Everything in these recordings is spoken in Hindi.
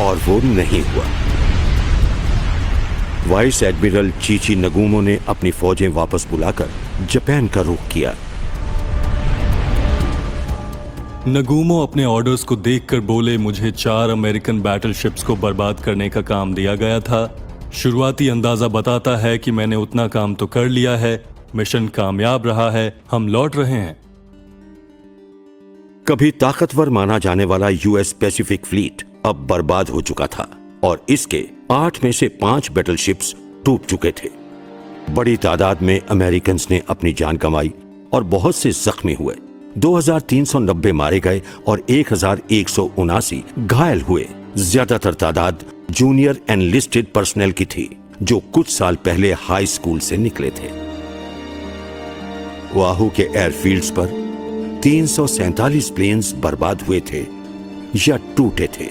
और वो नहीं हुआ। वाइस एडमिरल चीची नगुमो ने अपनी फौजें वापस बुलाकर जापान का रुख किया। नगुमो अपने ऑर्डर्स को देखकर बोले, मुझे 4 अमेरिकन बैटलशिप्स को बर्बाद करने का काम दिया गया था। शुरुआती अंदाजा बताता है कि मैंने उतना काम तो कर लिया है। मिशन कामयाब रहा है, हम लौट रहे हैं। कभी ताकतवर माना जाने वाला यूएस पैसिफिक फ्लीट अब बर्बाद हो चुका था और इसके 8 में से 5 बैटलशिप्स डूब चुके थे। बड़ी तादाद में अमेरिकन ने अपनी जान गंवाई और बहुत से जख्मी हुए। 2390 मारे गए और 1179 घायल हुए। ज्यादातर तादाद जूनियर एनलिस्टेड पर्सनल की थी जो कुछ साल पहले हाई स्कूल से निकले थे। ओआहू के एयरफील्ड्स पर 347 प्लेन्स बर्बाद हुए थे या टूटे थे,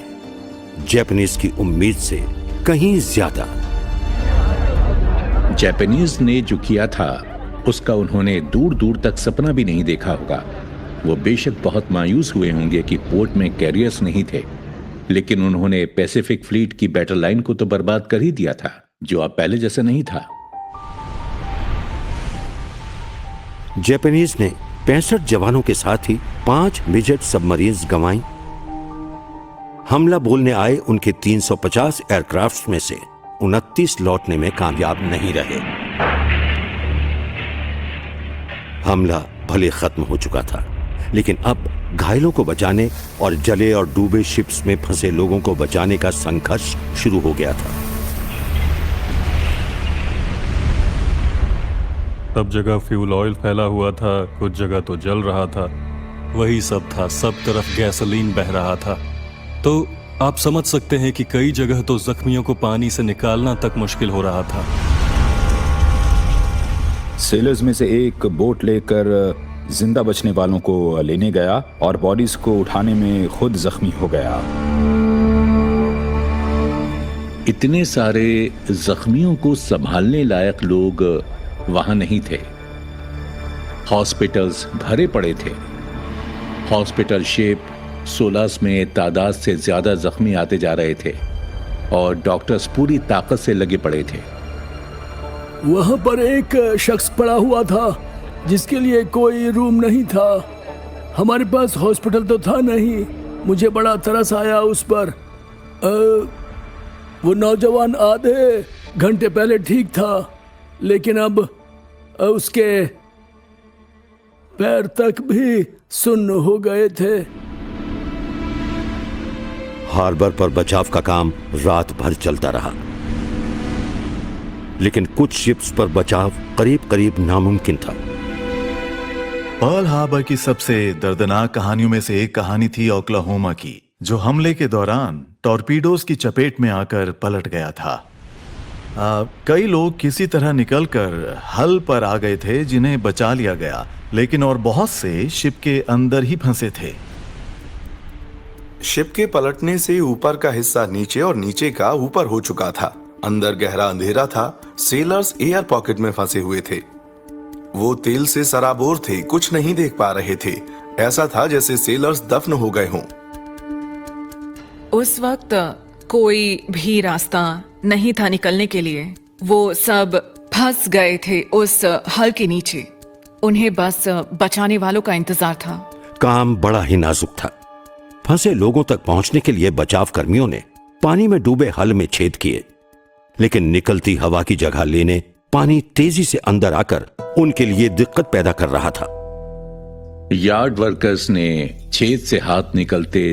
जापानीज की उम्मीद से कहीं ज्यादा। जापानीज ने जो किया था उसका उन्होंने दूर दूर तक सपना भी नहीं देखा होगा। वो बेशक बहुत मायूस हुए होंगे कि पोर्ट में कैरियर्स नहीं थे, लेकिन उन्होंने पैसिफिक फ्लीट की बैटल लाइन को तो बर्बाद कर ही दिया था, जो अब पहले जैसा नहीं था। जापानीज ने 65 जवानों के साथ ही 5 मिजेट सबमरीन्स गंवाई। हमला बोलने आए उनके 350 एयरक्राफ्ट में से 29 लौटने में कामयाब नहीं रहे। हमला भले खत्म हो चुका था, लेकिन अब घायलों को बचाने और जले और डूबे शिप्स में फंसे लोगों को बचाने का संघर्ष शुरू हो गया था। सब जगह फ्यूल ऑयल फैला हुआ था, कुछ जगह तो जल रहा था। वही सब था, सब तरफ गैसोलीन बह रहा था। तो आप समझ सकते हैं कि कई जगह तो जख्मियों को पानी से निकालना तक मुश्किल हो रहा था। सेलर्स में से एक बोट लेकर जिंदा बचने वालों को लेने गया और बॉडीज को उठाने में खुद जख्मी हो गया। इतने सारे जख्मियों को संभालने लायक लोग वहां नहीं थे। हॉस्पिटल्स भरे पड़े थे। हॉस्पिटल शिप 16 में तादाद से ज्यादा जख्मी आते जा रहे थे और डॉक्टर्स पूरी ताकत से लगे पड़े थे। वहां पर एक शख्स पड़ा हुआ था जिसके लिए कोई रूम नहीं था। हमारे पास हॉस्पिटल तो था नहीं। मुझे बड़ा तरस आया उस पर। वो नौजवान आधे घंटे पहले ठीक था, लेकिन अब उसके पैर तक भी सुन्न हो गए थे। हार्बर पर बचाव का काम रात भर चलता रहा, लेकिन कुछ शिप्स पर बचाव करीब करीब नामुमकिन था। पर्ल हार्बर की सबसे दर्दनाक कहानियों में से एक कहानी थी ओक्लाहोमा की, जो हमले के दौरान टॉर्पीडोज की चपेट में आकर पलट गया था। कई लोग किसी तरह निकलकर हल पर आ गए थे जिन्हें बचा लिया गया, लेकिन और बहुत से शिप के अंदर ही फंसे थे। शिप के पलटने से ऊपर का हिस्सा नीचे और नीचे का ऊपर हो चुका था। अंदर गहरा अंधेरा था। सेलर्स एयर पॉकेट में फंसे हुए थे। वो तेल से सराबोर थे, कुछ नहीं देख पा रहे थे। ऐसा था जैसे सेलर्स दफन हो गए हों। उस वक्त कोई भी रास्ता नहीं था निकलने के लिए। वो सब फंस गए थे उस हल के नीचे। उन्हें बस बचाने वालों का इंतजार था। काम बड़ा ही नाजुक था। फंसे लोगों तक पहुंचने के लिए बचाव कर्मियों ने पानी में डूबे हल में छेद किए, लेकिन निकलती हवा की जगह लेने पानी तेजी से अंदर आकर उनके लिए दिक्कत पैदा कर रहा था। यार्ड वर्कर्स ने छेद से हाथ निकलते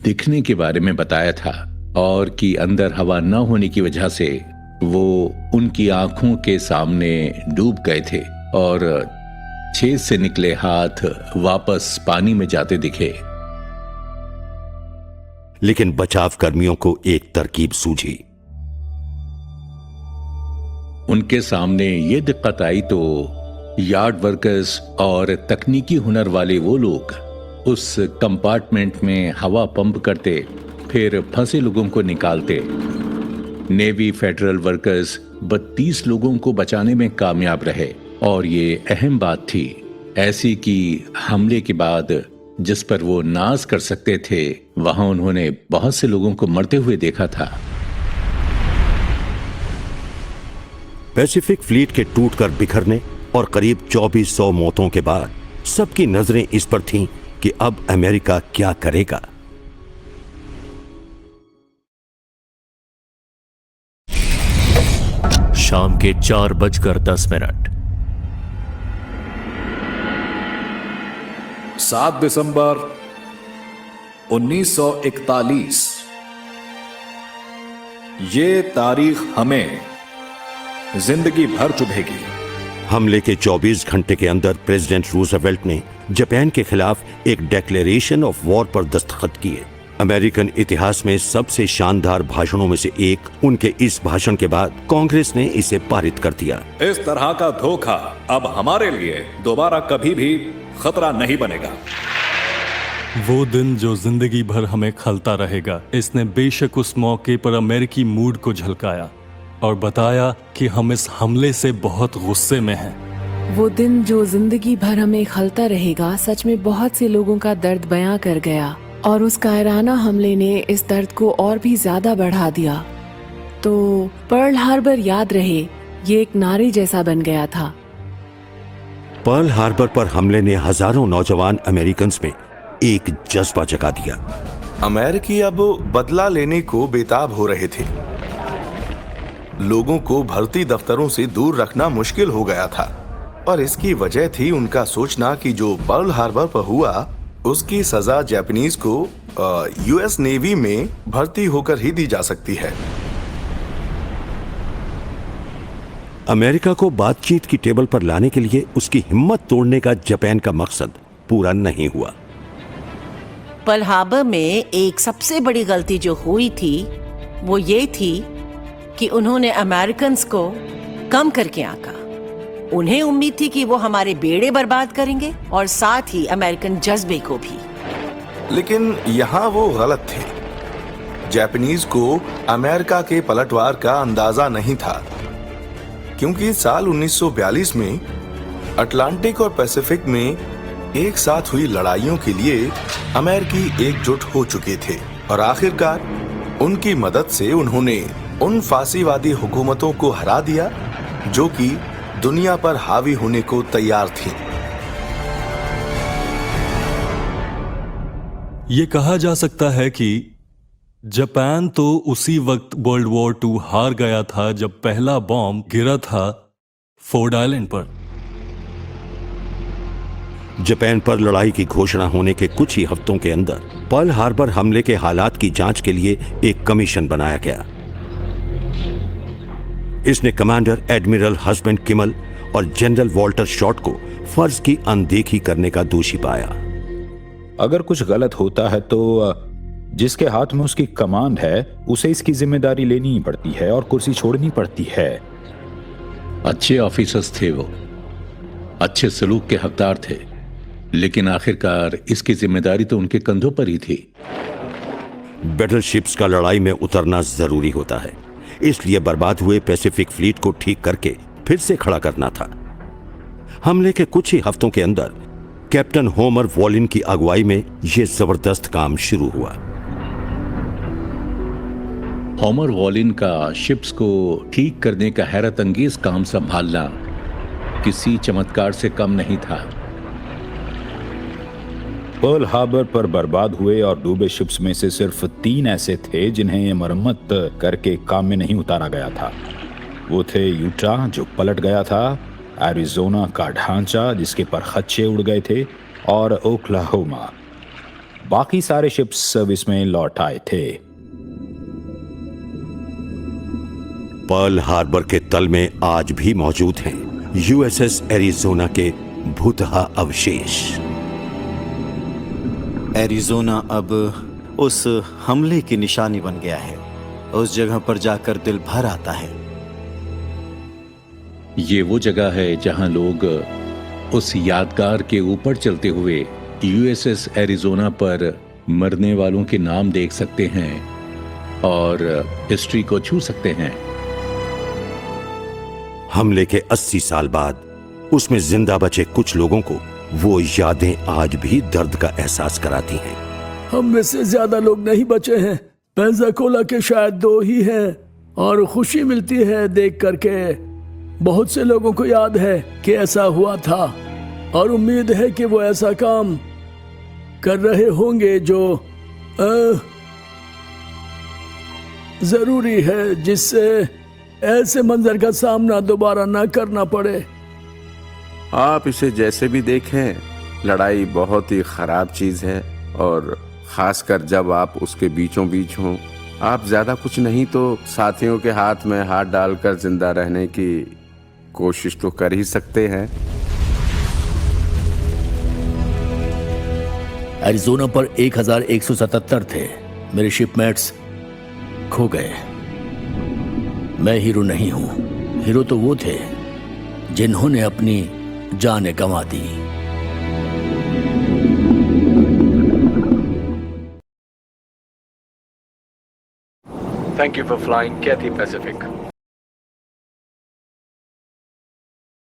दिखने के बारे में बताया था और कि अंदर हवा न होने की वजह से वो उनकी आंखों के सामने डूब गए थे और छेद से निकले हाथ वापस पानी में जाते दिखे। लेकिन बचाव कर्मियों को एक तरकीब सूझी। उनके सामने ये दिक्कत आई तो यार्ड वर्कर्स और तकनीकी हुनर वाले वो लोग उस कंपार्टमेंट में हवा पंप करते, फिर फंसे लोगों को निकालते। नेवी फेडरल वर्कर्स 32 लोगों को बचाने में कामयाब रहे और ये अहम बात थी ऐसी कि हमले के बाद जिस पर वो नाज कर सकते थे, वहां उन्होंने बहुत से लोगों को मरते हुए देखा था। पैसिफिक फ्लीट के टूटकर बिखरने और करीब 2400 मौतों के बाद सबकी नजरें इस पर थीं कि अब अमेरिका क्या करेगा। शाम के 4:10 7 दिसंबर 1941। ये तारीख हमें जिंदगी भर चुभेगी। हमले के 24 घंटे के अंदर प्रेसिडेंट रूजवेल्ट ने जापान के खिलाफ एक डिक्लेरेशन ऑफ वॉर पर दस्तखत किए। अमेरिकन इतिहास में सबसे शानदार भाषणों में से एक। उनके इस भाषण के बाद कांग्रेस ने इसे पारित कर दिया। इस तरह का धोखा अब हमारे लिए दोबारा कभी भी खतरा नहीं बनेगा। वो दिन जो जिंदगी भर हमें खलता रहेगा। इसने बेशक उस मौके पर अमेरिकी मूड को झलकाया और बताया कि हम इस हमले से बहुत गुस्से में हैं। वो दिन जो जिंदगी भर हमें खलता रहेगा सच में बहुत से लोगों का दर्द बयां कर गया, और उस कायराना हमले ने इस दर्द को और भी ज्यादा बढ़ा दिया। तो पर्ल हार्बर याद रहे, ये एक नारे जैसा बन गया था। पर्ल हार्बर पर हमले ने हजारों नौजवान अमेरिकन में एक जज्बा जगा दिया। अमेरिकी अब बदला लेने को बेताब हो रहे थे। लोगों को भर्ती दफ्तरों से दूर रखना मुश्किल हो गया था, और इसकी वजह थी उनका सोचना कि जो पर्ल हार्बर पर हुआ उसकी सजा जापानीज को यूएस नेवी में भर्ती होकर ही दी जा सकती है। अमेरिका को बातचीत की टेबल पर लाने के लिए उसकी हिम्मत तोड़ने का जापान का मकसद पूरा नहीं हुआ। पर्ल हार्बर में एक सबसे बड़ी गलती जो हुई थी वो ये थी कि उन्होंने अमेरिकन्स को कम करके आंका। उन्हें उम्मीद थी कि वो हमारे बेड़े बर्बाद करेंगे और साथ ही अमेरिकन जज्बे को भी। लेकिन यहाँ वो गलत थे। जापानीज को अमेरिका के पलटवार का अंदाजा नहीं था, क्योंकि साल 1942 में अटलांटिक और पैसिफिक में एक साथ हुई लड़ाइयों के लिए अमेरिकी एकजुट हो चुके थे, और आखिरकार उनकी मदद से उन्होंने उन फासीवादी हुकूमतों को हरा दिया जो कि दुनिया पर हावी होने को तैयार थी। ये कहा जा सकता है कि जापान तो उसी वक्त वर्ल्ड वॉर 2 हार गया था जब पहला बॉम्ब गिरा था फोर्ड आइलैंड पर। जापान पर लड़ाई की घोषणा होने के कुछ ही हफ्तों के अंदर पर्ल हार्बर हमले के हालात की जांच के लिए एक कमीशन बनाया गया। इसने कमांडर एडमिरल हस्बैंड किमल और जनरल वॉल्टर शॉर्ट को फर्ज की अनदेखी करने का दोषी पाया। अगर कुछ गलत होता है तो जिसके हाथ में उसकी कमांड है उसे इसकी जिम्मेदारी लेनी पड़ती है और कुर्सी छोड़नी पड़ती है। अच्छे ऑफिसर्स थे वो, अच्छे सलूक के हकदार थे, लेकिन आखिरकार इसकी जिम्मेदारी तो उनके कंधों पर ही थी। बैटलशिप्स का लड़ाई में उतरना जरूरी होता है, इसलिए बर्बाद हुए पैसिफिक फ्लीट को ठीक करके फिर से खड़ा करना था। हमले के कुछ ही हफ्तों के अंदर कैप्टन होमर वॉलिन की अगुवाई में यह जबरदस्त काम शुरू हुआ। होमर वॉलिन का शिप्स को ठीक करने का हैरत अंगेज काम संभालना किसी चमत्कार से कम नहीं था। पर्ल हार्बर पर बर्बाद हुए और डूबे शिप्स में से सिर्फ 3 ऐसे थे जिन्हें मरम्मत करके काम में नहीं उतारा गया था। वो थे यूटा जो पलट गया था, एरिज़ोना का ढांचा जिसके पर खच्चे उड़ गए थे, और ओक्लाहोमा। बाकी सारे शिप्स सर्विस में लौट आए थे। पर्ल हार्बर के तल में आज भी मौजूद हैं यूएसएस एरिज़ोना के भूतहा अवशेष। एरिज़ोना अब उस हमले की निशानी बन गया है। उस जगह पर जाकर दिल भर आता है। ये वो जगह है जहां लोग उस यादगार के ऊपर चलते हुए यूएसएस एरिज़ोना पर मरने वालों के नाम देख सकते हैं और हिस्ट्री को छू सकते हैं। हमले के 80 साल बाद उसमें जिंदा बचे कुछ लोगों को वो यादें आज भी दर्द का एहसास कराती हैं। हम में से ज्यादा लोग नहीं बचे हैं। पेंसाकोला के शायद 2 ही हैं और खुशी मिलती है देख करके। बहुत से लोगों को याद है कि ऐसा हुआ था और उम्मीद है कि वो ऐसा काम कर रहे होंगे जो जरूरी है, जिससे ऐसे मंजर का सामना दोबारा ना करना पड़े। आप इसे जैसे भी देखें, लड़ाई बहुत ही खराब चीज है और खासकर जब आप उसके बीचों बीच हों। आप ज्यादा कुछ नहीं तो साथियों के हाथ में हाथ डालकर जिंदा रहने की कोशिश तो कर ही सकते हैं। एरिज़ोना पर 1177 थे। मेरे शिपमेट्स खो गए। मैं हीरो नहीं हूं। हीरो तो वो थे जिन्होंने अपनी जानें गंवा दी। Thank you for flying Cathay Pacific.